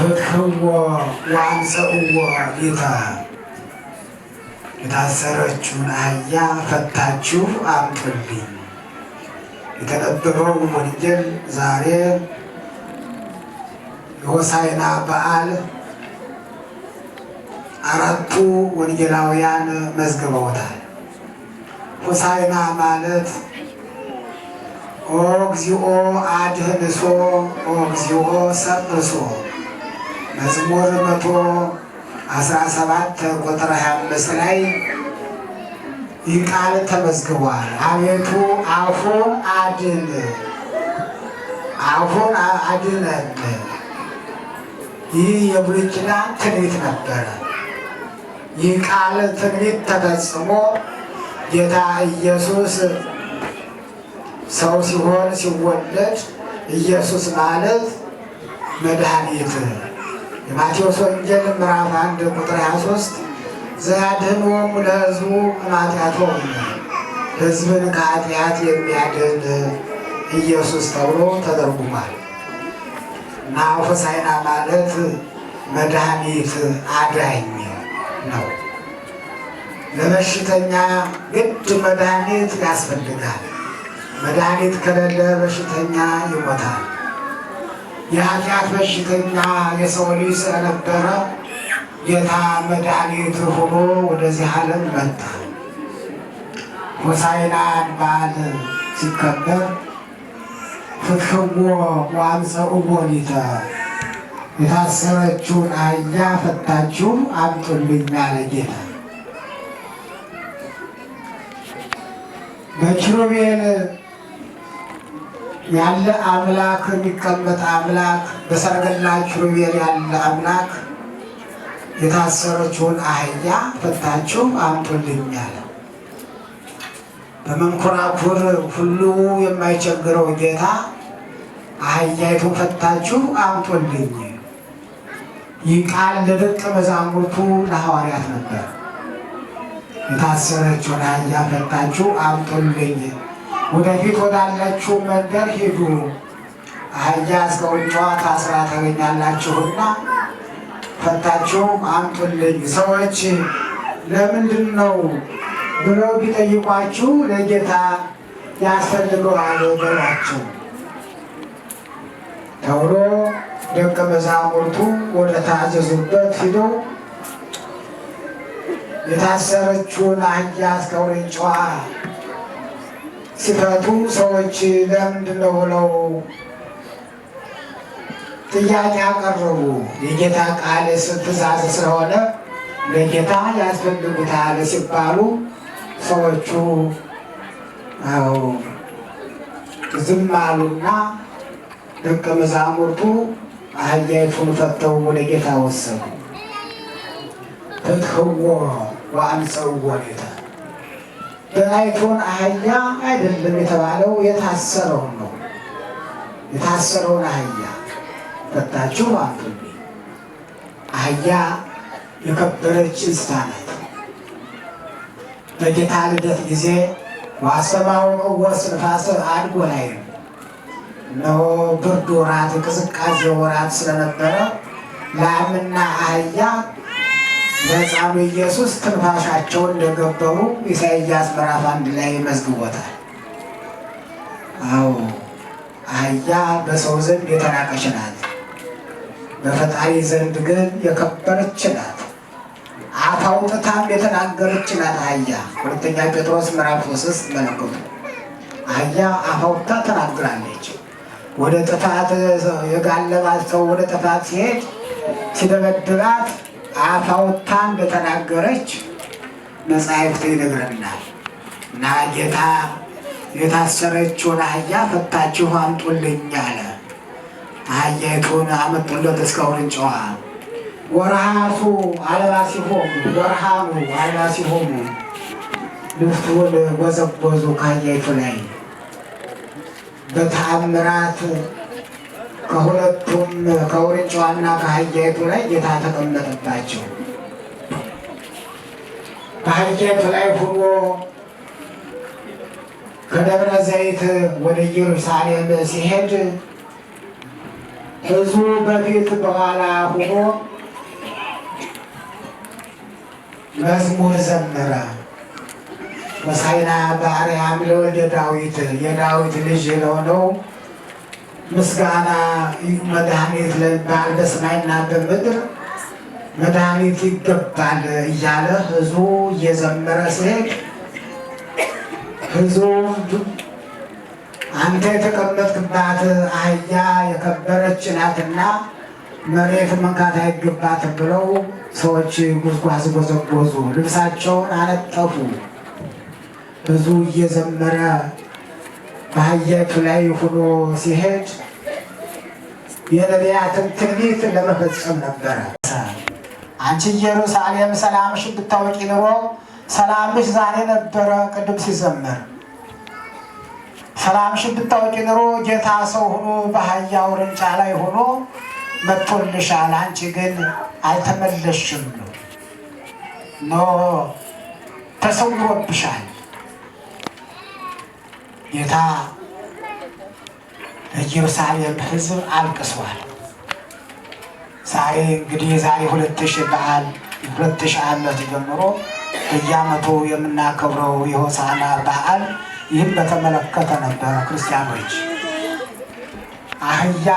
ፍትሕዎ ወአንጽእዎ ሊተ የታሰረችውን አህያ ፈታችሁ አምጡልኝ። የተነበበው ወንጌል ዛሬ የሆሳዕና በዓል አራቱ ወንጌላውያን መዝግበውታል። ሆሳዕና ማለት ኦ እግዚኦ አድኅንሶ ኦ እግዚኦ ሰብእሶ መዝሙር 117 ቁጥር 25 ላይ ይህ ቃል ተመዝግቧል። አቤቱ አፉን አድን፣ አፉን አድነን። ይህ የብሉይ ኪዳን ትንቢት ነበረ። ይህ ቃል ትንቢት ተፈጽሞ ጌታ ኢየሱስ ሰው ሲሆን ሲወለድ ኢየሱስ ማለት መድኃኒት የማቴዎስ ወንጌል ምዕራፍ 1 ቁጥር 23 ዘያድኅኖሙ ለሕዝቡ እምኃጢአቶሙ ሕዝብን ከኃጢአት የሚያድን ኢየሱስ ተብሎ ተተርጉሟል። እና ሆሳዕና ማለት መድኃኒት አዳኝ ነው። ለበሽተኛ ግድ መድኃኒት ያስፈልጋል። መድኃኒት ከሌለ በሽተኛ ይሞታል። የኃጢአት በሽተኛ የሰው ልጅ ስለነበረ ጌታ መድኃኒት ሆኖ ወደዚህ ዓለም መጣ። ሆሳዕናን በዓል ሲከበር ፍትሕዎ ወአንጽእዎ ሊተ የታሰረችውን አህያ ፈታችሁ አምጡልኝ አለ ጌታ። በኪሩቤል ያለ አምላክ የሚቀመጥ አምላክ በሰረገላ ኪሩቤል ያለ አምላክ የታሰረችውን አህያ ፈታችሁ አምጡልኝ አለ። በመንኮራኩር ሁሉ የማይቸግረው ጌታ አህያይቱን ፈታችሁ አምጡልኝ። ይህ ቃል ለደቀ መዛሙርቱ ለሐዋርያት ነበር። የታሰረችውን አህያ ፈታችሁ አምጡልኝ፣ ወደፊት ወዳለችው መንደር ሂዱ፣ አህያ እስከ ውጭዋ ታስራ ታገኛላችሁና ፈታችሁ አምጡልኝ። ሰዎች ለምንድን ነው ብለው ቢጠይቋችሁ ለጌታ ያስፈልገዋል በሏቸው ተብሎ ደቀ መዛሙርቱ ወደ ታዘዙበት ሂደው የታሰረችውን አህያ እስከ ውርንጫዋ ሲፈቱ ሰዎች ለምንድን ነው ብለው ጥያቄ አቀረቡ። የጌታ ቃል ትእዛዝ ስለሆነ ለጌታ ያስፈልጉታል ሲባሉ ሰዎቹ ዝም አሉና ደቀ መዛሙርቱ አህያይቱን ፈተው ወደ ጌታ ወሰዱ። ፍትሕዎ ወአንጽእዎ ሊተ በላይቱን አህያ አይደለም የተባለው የታሰረውን ነው። የታሰረውን አህያ ፈታችሁ አምጡልኝ። አህያ የከበረች እንስሳ ናት። በጌታ ልደት ጊዜ ዋሰማው እወስ ንፋስ አድጎ ላይ ነው። እነሆ ብርድ ወራት ቅዝቃዜ ወራት ስለነበረ ላምና አህያ ለሕፃኑ ኢየሱስ ትንፋሻቸውን እንደገበሩ ኢሳይያስ ምዕራፍ 1 ላይ መዝግቦታል። አዎ አህያ በሰው ዘንድ የተናቀች ናት፣ በፈጣሪ ዘንድ ግን የከበረች ናት። አፍ አውጥታም የተናገረች ናት። አህያ ሁለተኛ ጴጥሮስ ምዕራፍ 3 መለከቱ አህያ አፍ አውጥታ ተናግራለች። ወደ ጥፋት የጋለባት ሰው ወደ ጥፋት ሲሄድ ሲደበድባት አፍ አውጥታ እንደተናገረች መጻሕፍት ይነግረናል። እና ጌታ የታሰረችውን አህያ ፈታችሁ አምጡልኝ አለ። አህያይቱን አመጡለት እስከ ውርንጫዋ። ወርሃቱ አልባሲሆሙ ወርሃሙ አልባሲሆሙ ልብሱን ጎዘጎዙ ከአህያይቱ ላይ በተአምራት ከሁለቱም ከውርንጫዋና ከአህያይቱ ላይ ጌታ ተቀመጠባቸው። በአህያይቱ ላይ ሆኖ ከደብረ ዘይት ወደ ኢየሩሳሌም ሲሄድ ሕዝቡ በፊት በኋላ ሆኖ መዝሙር ዘመረ። ሆሳዕና በአርያም ለወልደ ዳዊት የዳዊት ልጅ ለሆነው ምስጋና መድኃኒት ለሚባል በሰማይና በምድር መድኃኒት ይገባል እያለ ሕዝቡ እየዘመረ ሲሄድ ሕዝቡ አንተ የተቀመጥክባት አህያ የከበረች ናትና መሬት መንካት አይገባትም ብለው ሰዎች ጉዝጓዝ ጎዘጎዙ፣ ልብሳቸውን አነጠፉ። ሕዝቡ እየዘመረ በአህያይቱ ላይ ሆኖ ሲሄድ የነቢያትን ትንቢት ለመፈጸም ነበረ። አንቺ ኢየሩሳሌም ሰላምሽ ብታውቂ ኑሮ ሰላምሽ ዛሬ ነበረ። ቅድም ሲዘመር ሰላምሽ ብታውቂ ኑሮ ጌታ ሰው ሆኖ በአህያ ውርንጫ ላይ ሆኖ መጥቶልሻል። አንቺ ግን አልተመለስሽም፣ ኖ ተሰውሮብሻል። ጌታ ለኢየሩሳሌም ሕዝብ አልቅሷል። ዛሬ እንግዲህ የዛሬ 2000 ዓመት ጀምሮ በየዓመቱ የምናከብረው የሆሳዕና በዓል ይህም በተመለከተ ነበረ። ክርስቲያኖች አህያ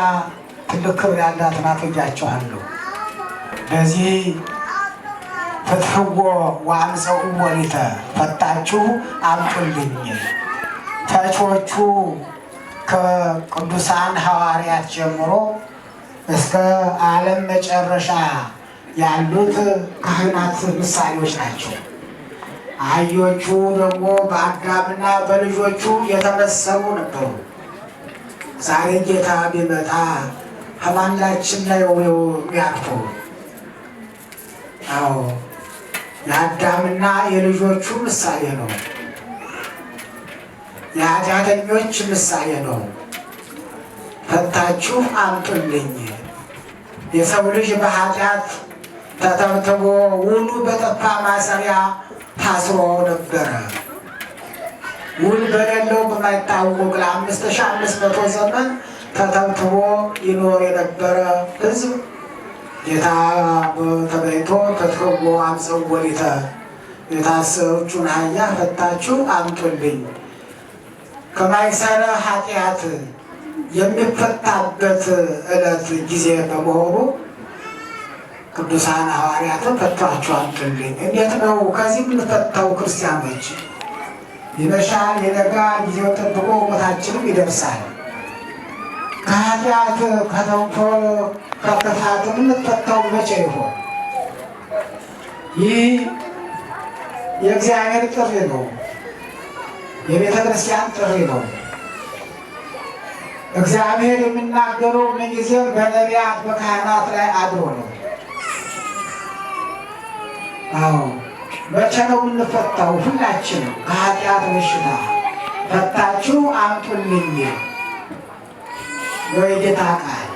ትልቅ ክብር ያላት ናት ብያችኋለሁ። በዚህ ፍትሕዎ ወአምጽኡ ሊተ ፈታችሁ አምጡልኝ ተቾቹ ከቅዱሳን ሐዋርያት ጀምሮ እስከ ዓለም መጨረሻ ያሉት ካህናት ምሳሌዎች ናቸው። አህዮቹ ደግሞ በአዳምና በልጆቹ የተመሰሉ ነበሩ። ዛሬ ጌታ ቢመጣ ከማናችን ላይ የሚያርፈው? አዎ የአዳምና የልጆቹ ምሳሌ ነው። የኃጢአተኞች ምሳሌ ነው። ፈታችሁ አምጡልኝ። የሰው ልጅ በኃጢአት ተተብትቦ ውሉ በጠፋ ማሰሪያ ታስሮ ነበረ። ውል በሌለው በማይታወቅ ለ5500 ዘመን ተተብትቦ ይኖር የነበረ ሕዝብ ጌታ ተገኝቶ ፍትሕዎ ወአምጽኡ ሊተ የታሰረችውን አህያ ፈታችሁ አምጡልኝ ከማይሰራ ኃጢአት የሚፈታበት ዕለት ጊዜ በመሆኑ ቅዱሳን ሐዋርያትን ፈታችሁ አምጡልኝ። እንዴት ነው ከዚህ የምንፈታው? ክርስቲያኖች ይመሻል፣ ይነጋል፣ ጊዜው ጠብቆ ሞታችንም ይደርሳል። ከኃጢአት ከተንኮል ከክፋት የምንፈታው መቼ ይሆን? ይህ የእግዚአብሔር ጥሪ ነው። የቤተ ክርስቲያን ጥሪ ነው። እግዚአብሔር የሚናገረው ምንጊዜም በነቢያት በካህናት ላይ አድሮ ነው። አዎ መቼ ነው የምንፈታው? ሁላችንም ከኃጢአት በሽታ ፈታችሁ አምጡልኝ ወይ ጌታ ቃል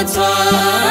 አባቷ